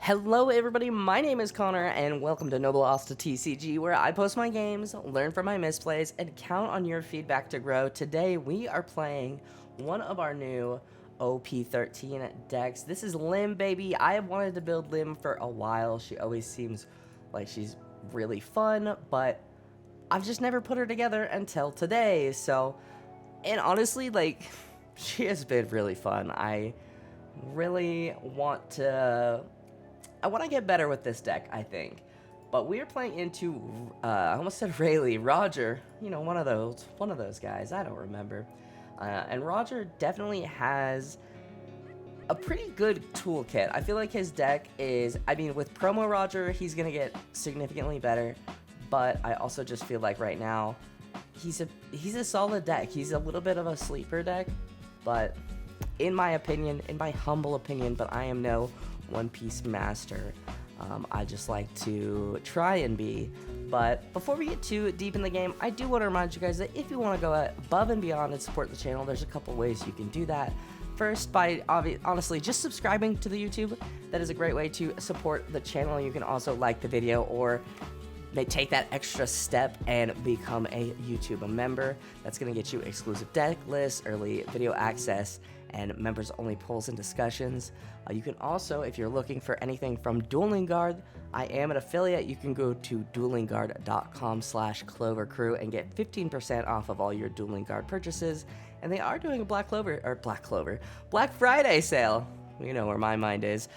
Hello everybody, my name is Connor and welcome to OPTCG, where I post my games, learn from my misplays, and count on your feedback to grow. Today we are playing one of our new OP-13 decks. This is Lim, baby. I have wanted to build Lim for a while. She always seems like she's really fun, but I've just never put her together until today. And honestly, she has been really fun. I want to get better with this deck, I think. But we are playing into, I almost said Rayleigh, Roger. You know, one of those guys. I don't remember. And Roger definitely has a pretty good toolkit. I feel like his deck is, with promo Roger, he's going to get significantly better. But I also just feel like right now, he's a solid deck. He's a little bit of a sleeper deck. But in my opinion, in my humble opinion, but I am no One Piece master. I just like to try and be. But before we get too deep in the game, I do want to remind you guys that if you want to go above and beyond and support the channel, there's a couple ways you can do that. First, by honestly just subscribing to the YouTube. That is a great way to support the channel. You can also like the video or take that extra step and become a YouTube member. That's going to get you exclusive deck lists, early video access, and members only polls and discussions. You can also, if you're looking for anything from Dueling Guard, I am an affiliate. You can go to duelingguard.com/Clover Crew and get 15% off of all your Dueling Guard purchases. And they are doing a Black Friday sale. You know where my mind is.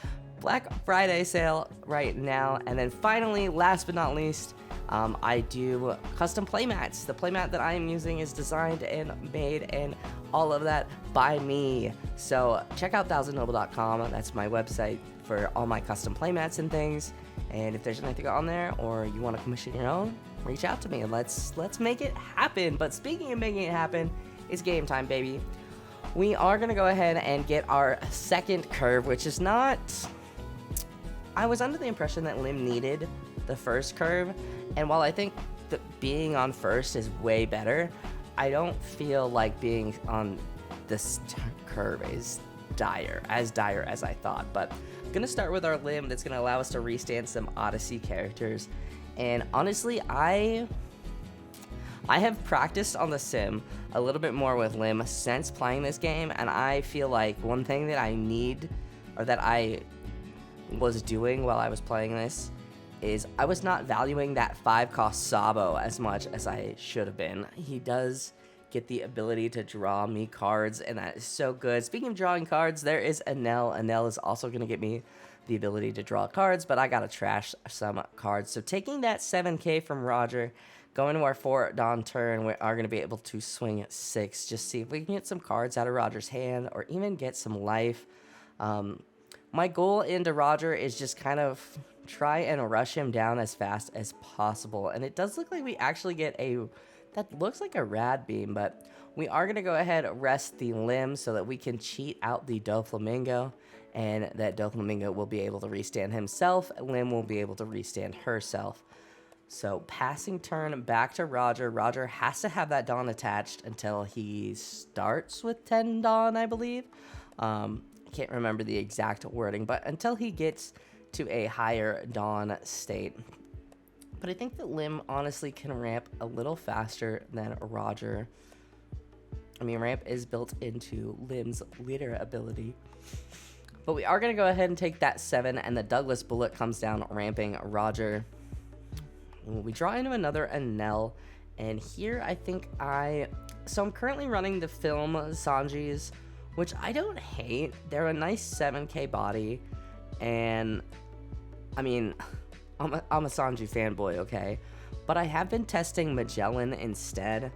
Black Friday sale right now. And then finally, last but not least, I do custom playmats. The playmat that I am using is designed and made and all of that by me. So check out thousandnoble.com. That's my website for all my custom playmats and things. And if there's anything on there or you want to commission your own, reach out to me and let's make it happen. But speaking of making it happen, it's game time, baby. We are going to go ahead and get our second curve, which is not... I was under the impression that Lim needed the first curve, and while I think that being on first is way better, I don't feel like being on this curve is as dire as I thought. But I'm gonna start with our Lim that's gonna allow us to restand some Odyssey characters. And honestly, I have practiced on the sim a little bit more with Lim since playing this game, and I feel like one thing that I need, or that I was doing while I was playing this, is I was not valuing that 5-cost Sabo as much as I should have been. He does get the ability to draw me cards, and that is so good. Speaking of drawing cards, there is Enel. Enel is also going to get me the ability to draw cards, but I gotta trash some cards. So taking that 7k from Roger, going to our 4 Dawn turn, we are going to be able to swing at 6. Just see if we can get some cards out of Roger's hand, or even get some life. My goal into Roger is just kind of try and rush him down as fast as possible. And it does look like we actually get that looks like a rad beam, but we are going to go ahead and rest the Lim so that we can cheat out the Doflamingo, and that Doflamingo will be able to restand himself. Lim will be able to restand herself. So passing turn back to Roger. Roger has to have that Dawn attached until he starts with 10 Dawn, I believe. I can't remember the exact wording, but until he gets to a higher Dawn state. But I think that Lim honestly can ramp a little faster than Roger. Ramp is built into Lim's leader ability. But we are going to go ahead and take that 7, and the Douglas Bullet comes down, ramping Roger. We draw into another Enel, and here I think so I'm currently running the Film Sanjis, which I don't hate. They're a nice 7k body, and I'm a Sanji fanboy, okay? But I have been testing Magellan instead.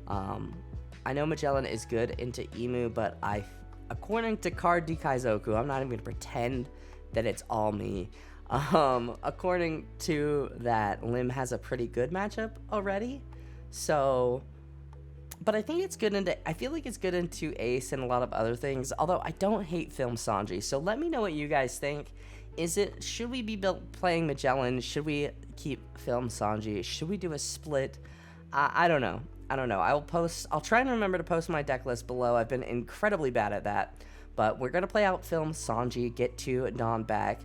I know Magellan is good into Emu, but according to Card Kaizoku, I'm not even going to pretend that it's all me. According to that, Lim has a pretty good matchup already. So... But I think it's good I feel like it's good into Ace and a lot of other things, although I don't hate Film Sanji. So let me know what you guys think. Should we be playing Magellan? Should we keep Film Sanji? Should we do a split? I don't know. I'll try and remember to post my deck list below. I've been incredibly bad at that. But we're going to play out Film Sanji, get to Dawn back,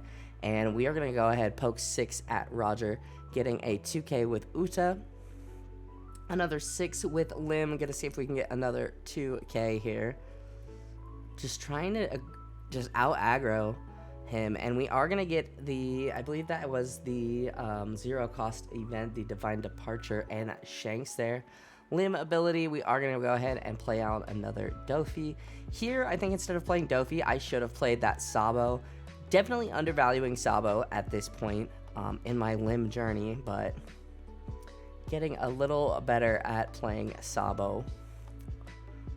and we are going to go ahead poke 6 at Roger, getting a 2k with Uta, another 6 with Lim. Gonna see if we can get another 2k here. Just trying to just out aggro him, and we are gonna get the, I believe that was the 0 cost event, the Divine Departure, and Shanks there. Lim ability, we are gonna go ahead and play out another Dofi. Here, I think instead of playing Dofi, I should have played that Sabo. Definitely undervaluing Sabo at this point in my Lim journey, but getting a little better at playing Sabo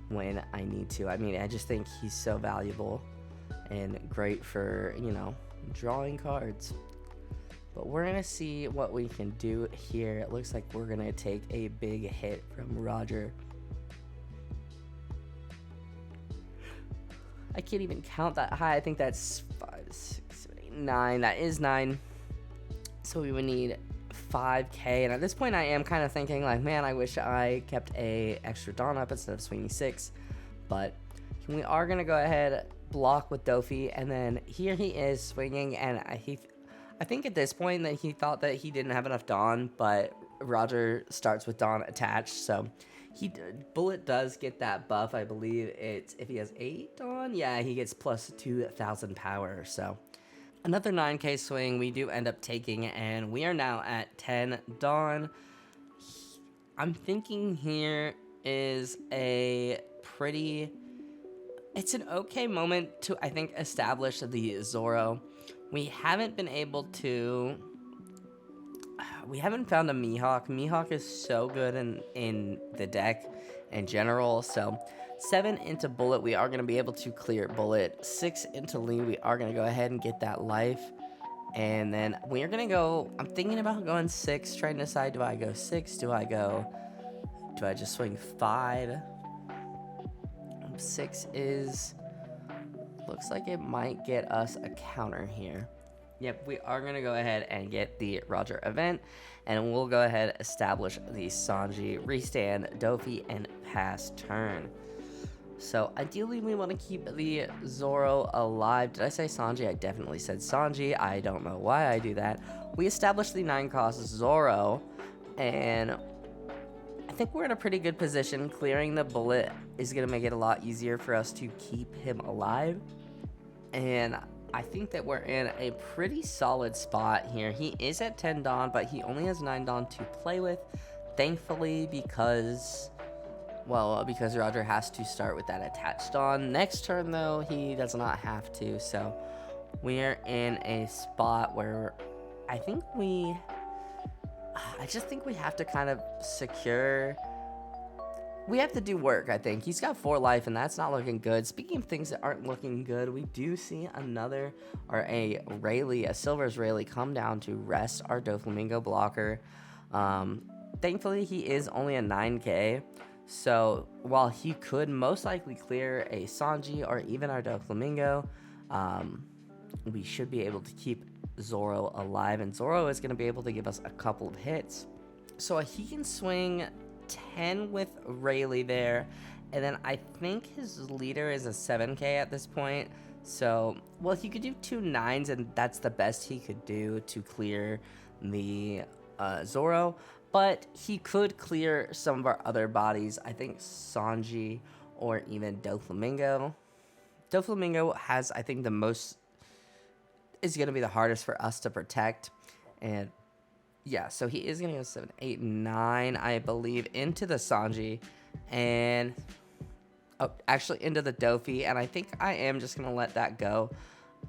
when I need to. I mean, I just think he's so valuable and great for, you know, drawing cards. But we're gonna see what we can do here. It looks like we're gonna take a big hit from Roger. I can't even count that high. I think that's 5, 6, 7, 8, 9. That is 9. So we would need 5k, and at this point I am kind of thinking like, man, I wish I kept a extra Dawn up instead of swinging 6. But we are gonna go ahead, block with Dofi, and then here he is swinging, and I think at this point that he thought that he didn't have enough Dawn, but Roger starts with Dawn attached, so Bullet does get that buff. I believe it's if he has 8 Dawn, yeah, he gets plus 2,000 power. So another 9k swing we do end up taking, and we are now at 10 Dawn. I'm thinking here is it's an okay moment to, I think, establish the Zoro. We haven't been able to, we haven't found a Mihawk. Mihawk is so good in the deck in general. So 7 into Bullet, we are going to be able to clear Bullet. 6 into Lee, we are going to go ahead and get that life. And then we are going to go, I'm thinking about going 6, trying to decide, do I go 6? Do I just swing 5? 6 is, looks like it might get us a counter here. Yep, we are going to go ahead and get the Roger event, and we'll go ahead establish the Sanji, restand, Dofi, and pass turn. So ideally we want to keep the Zoro alive. Did I say Sanji? I definitely said Sanji. I don't know why I do that. We established the 9 cost Zoro, and I think we're in a pretty good position. Clearing the Bullet is going to make it a lot easier for us to keep him alive. And I think that we're in a pretty solid spot here. He is at 10 Dawn, but he only has 9 Dawn to play with. Thankfully, because Roger has to start with that attached Dawn. Next turn, though, he does not have to. So we're in a spot where I just think we have to kind of secure. We have to do work, I think. He's got 4 life, and that's not looking good. Speaking of things that aren't looking good, we do see a Rayleigh, a Silver's Rayleigh, come down to rest our Doflamingo blocker. Thankfully, he is only a 9k. So while he could most likely clear a Sanji or even our Doflamingo, we should be able to keep Zoro alive, and Zoro is going to be able to give us a couple of hits. So he can swing 10 with Rayleigh there, and then I think his leader is a 7k at this point. So, well, he could do 2 9s, and that's the best he could do to clear the Zoro, but he could clear some of our other bodies. I think Sanji or even Doflamingo. Doflamingo has, I think, is going to be the hardest for us to protect. And yeah, so he is going to go 7, 8, 9, I believe, into the Sanji, and actually into the Dofi, and I think I am just going to let that go,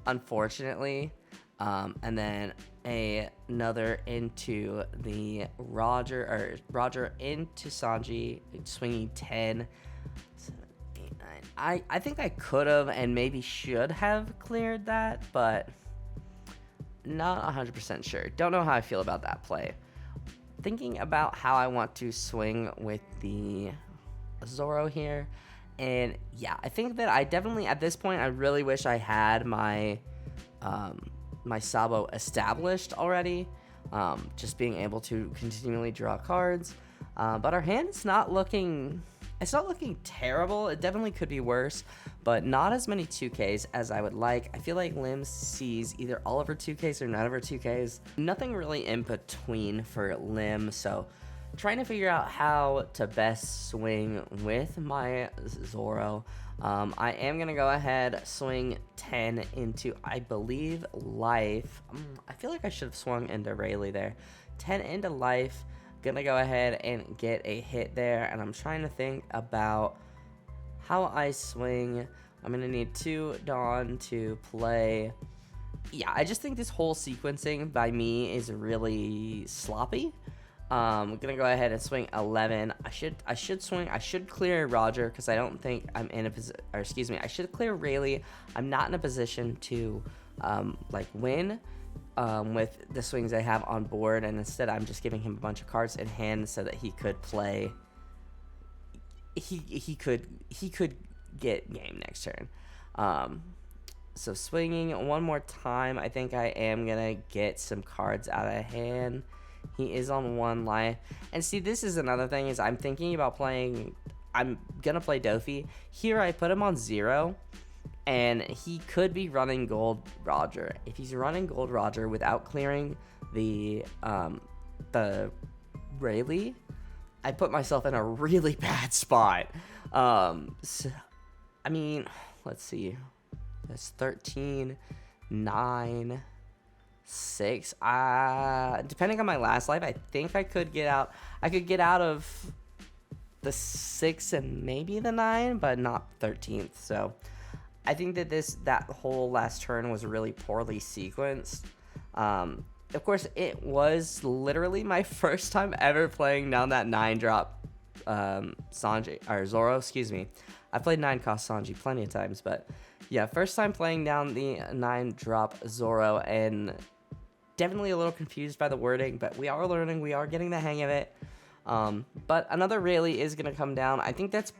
unfortunately. And then another into the Roger into Sanji, swinging 10, 7, 8, 9. I think I could have and maybe should have cleared that, but not 100% sure. Don't know how I feel about that play. Thinking about how I want to swing with the Zoro here, and yeah, I think that I definitely, at this point, I really wish I had my my Sabo established already, just being able to continually draw cards, but our hand is not looking It's not looking terrible. It definitely could be worse, but not as many 2Ks as I would like. I feel like Lim sees either all of her 2Ks or none of her 2Ks. Nothing really in between for Lim, so trying to figure out how to best swing with my Zoro. I am going to go ahead, swing 10 into, I believe, life. I feel like I should have swung into Rayleigh there. 10 into life. Gonna go ahead and get a hit there, and I'm trying to think about how I swing. I'm gonna need 2 Dawn to play. Yeah, I just think this whole sequencing by me is really sloppy. I'm gonna go ahead and swing 11. I should clear Roger because I don't think I'm in a position, or excuse me, I should clear Rayleigh. I'm not in a position to like win with the swings I have on board, and instead I'm just giving him a bunch of cards in hand so that he could play. He could get game next turn. So swinging one more time, I think I am gonna get some cards out of hand. He is on 1 life, and see, this is another thing is I'm thinking about playing. I'm gonna play Dofi here. I put him on 0. And he could be running Gold Roger. If he's running Gold Roger without clearing the Rayleigh, I put myself in a really bad spot. So, I mean, let's see. That's 13, 9, 6. Depending on my last life, I think I could get out. I could get out of the 6 and maybe the 9, but not 13th. So I think that that whole last turn was really poorly sequenced. Of course, it was literally my first time ever playing down that 9-drop Sanji, or Zoro, excuse me. I've played 9-cost Sanji plenty of times, but yeah, first time playing down the 9-drop Zoro, and definitely a little confused by the wording, but we are learning, we are getting the hang of it. But another Rayleigh is going to come down. I think that's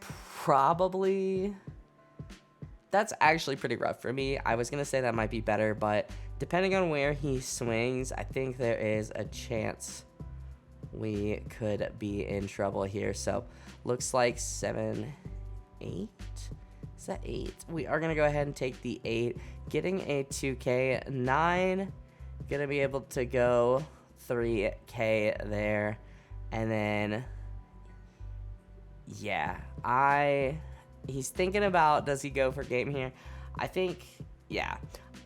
actually pretty rough for me. I was going to say that might be better, but depending on where he swings, I think there is a chance we could be in trouble here. So looks like 7, 8. Is that 8? We are going to go ahead and take the 8. Getting a 2K. 9. Going to be able to go 3K there. And then, yeah, he's thinking about, does he go for game here? I think, yeah.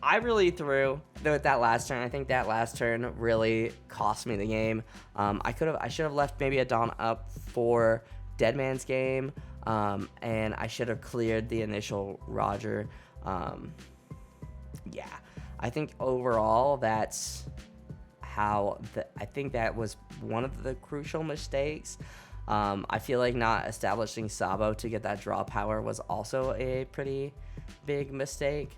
I really threw with that last turn. I think that last turn really cost me the game. I should have left maybe a Dawn up for Dead Man's Game, and I should have cleared the initial Roger. Yeah, I think overall that's how I think that was one of the crucial mistakes. I feel like not establishing Sabo to get that draw power was also a pretty big mistake.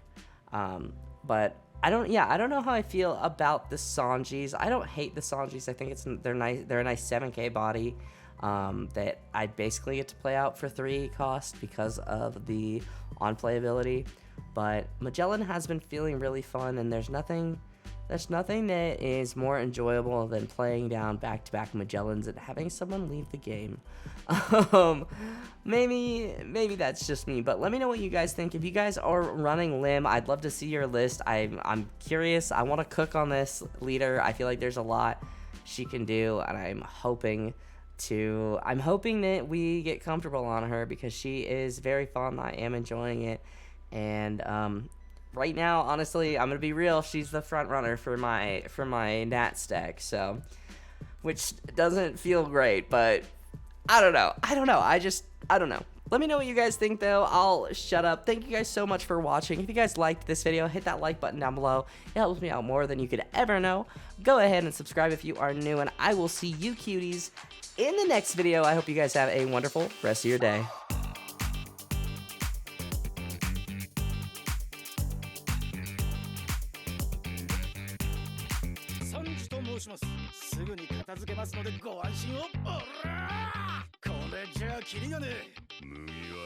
But I don't know how I feel about the Sanjis. I don't hate the Sanjis. I think they're nice. They're a nice 7K body that I basically get to play out for 3 cost because of the on playability. But Magellan has been feeling really fun, and there's nothing that is more enjoyable than playing down back-to-back Magellans and having someone leave the game. Maybe that's just me, but let me know what you guys think. If you guys are running Lim, I'd love to see your list. I'm curious. I want to cook on this leader. I feel like there's a lot she can do, and I'm hoping that we get comfortable on her because she is very fun. I am enjoying it, and right now, honestly, I'm gonna be real. She's the front runner for my Nat stack, so, which doesn't feel great, but I don't know. I don't know. Let me know what you guys think, though. I'll shut up. Thank you guys so much for watching. If you guys liked this video, hit that like button down below. It helps me out more than you could ever know. Go ahead and subscribe if you are new, and I will see you cuties in the next video. I hope you guys have a wonderful rest of your day. すぐに片付けますのでご安心を。おらー、これじゃあキリがねえ。麦わら